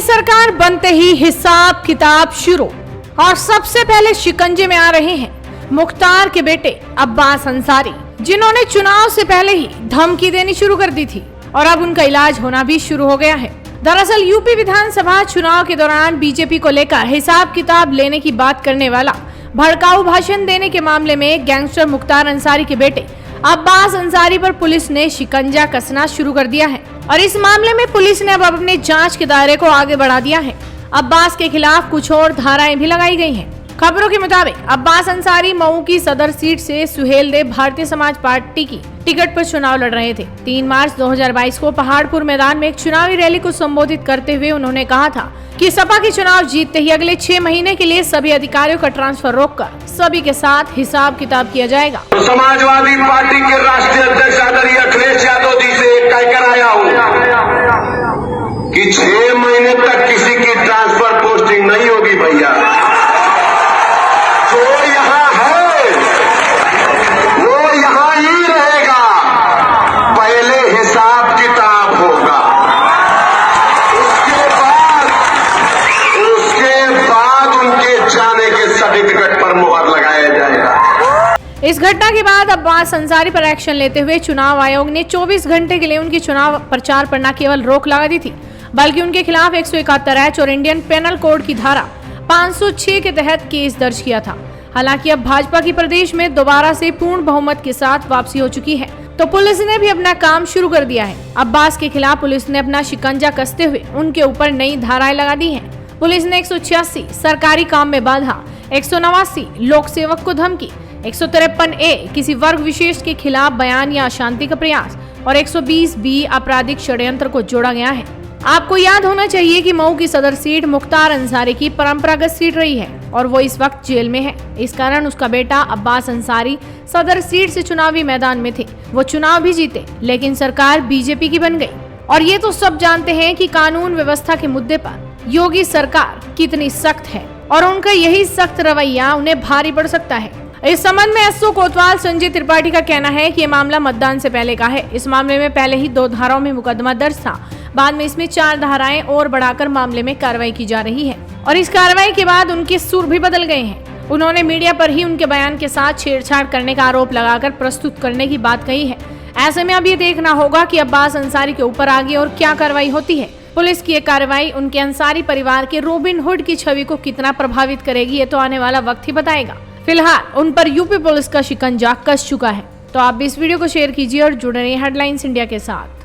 सरकार बनते ही हिसाब किताब शुरू और सबसे पहले शिकंजे में आ रहे हैं मुख्तार के बेटे अब्बास अंसारी, जिन्होंने चुनाव से पहले ही धमकी देनी शुरू कर दी थी और अब उनका इलाज होना भी शुरू हो गया है। दरअसल यूपी विधानसभा चुनाव के दौरान बीजेपी को लेकर हिसाब किताब लेने की बात करने वाला भड़काऊ भाषण देने के मामले में गैंगस्टर मुख्तार अंसारी के बेटे अब्बास अंसारी पर पुलिस ने शिकंजा कसना शुरू कर दिया है और इस मामले में पुलिस ने अब अपने जांच के दायरे को आगे बढ़ा दिया है। अब्बास के खिलाफ कुछ और धाराएं भी लगाई गई हैं। खबरों के मुताबिक अब्बास अंसारी मऊ की सदर सीट से सुहेलदेव भारतीय समाज पार्टी की टिकट पर चुनाव लड़ रहे थे। 3 मार्च 2022 को पहाड़पुर मैदान में एक चुनावी रैली को संबोधित करते हुए उन्होंने कहा था कि सपा के चुनाव जीतते ही अगले 6 महीने के लिए सभी अधिकारियों का ट्रांसफर रोककर सभी के साथ हिसाब किताब किया जाएगा। तो समाजवादी पार्टी के राष्ट्रीय अध्यक्ष आदरणीय अखिलेश यादव जी से कहकर आया हूँ कि 6 महीने तक किसी की ट्रांसफर पोस्टिंग नहीं होगी भैया। जो यहाँ है वो यहाँ ही रहेगा, पहले हिसाब किताब होगा, उसके बाद उनके जाने के सर्टिफिकेट पर मुहर लगाया जाएगा। इस घटना के बाद अब्बास अंसारी पर एक्शन लेते हुए चुनाव आयोग ने 24 घंटे के लिए उनकी चुनाव प्रचार पर न केवल रोक लगा दी थी, बल्कि उनके खिलाफ 171 H और इंडियन पेनल कोड की धारा 506 के तहत केस दर्ज किया था। हालांकि अब भाजपा की प्रदेश में दोबारा से पूर्ण बहुमत के साथ वापसी हो चुकी है, तो पुलिस ने भी अपना काम शुरू कर दिया है। अब्बास के खिलाफ पुलिस ने अपना शिकंजा कसते हुए उनके ऊपर नई धाराएं लगा दी हैं। पुलिस ने 186 सरकारी काम में बाधा, 189 लोक सेवक को धमकी, 153A किसी वर्ग विशेष के खिलाफ बयान या अशांति का प्रयास और 120B आपराधिक षड्यंत्र को जोड़ा गया है। आपको याद होना चाहिए कि मऊ की सदर सीट मुख्तार अंसारी की परंपरागत सीट रही है और वो इस वक्त जेल में है। इस कारण उसका बेटा अब्बास अंसारी सदर सीट से चुनावी मैदान में थे। वो चुनाव भी जीते, लेकिन सरकार बीजेपी की बन गई। और ये तो सब जानते हैं कि कानून व्यवस्था के मुद्दे पर योगी सरकार कितनी सख्त है और उनका यही सख्त रवैया उन्हें भारी पड़ सकता है। इस संबंध में एसओ कोतवाल संजय त्रिपाठी का कहना है कि ये मामला मतदान से पहले का है। इस मामले में पहले ही 2 धाराओं में मुकदमा दर्ज था, बाद में इसमें 4 धाराएं और बढ़ाकर मामले में कार्रवाई की जा रही है और इस कार्रवाई के बाद उनके सुर भी बदल गए हैं। उन्होंने मीडिया पर ही उनके बयान के साथ छेड़छाड़ करने का आरोप लगाकर प्रस्तुत करने की बात कही है। ऐसे में अब ये देखना होगा कि अब्बास अंसारी के ऊपर आगे और क्या कार्रवाई होती है। पुलिस की ये कार्रवाई उनके अंसारी परिवार के रॉबिन हुड की छवि को कितना प्रभावित करेगी, ये तो आने वाला वक्त ही बताएगा। फिलहाल उन पर यूपी पुलिस का शिकंजा कस चुका है। तो आप भी इस वीडियो को शेयर कीजिए और जुड़े रहिए हेडलाइंस इंडिया के साथ।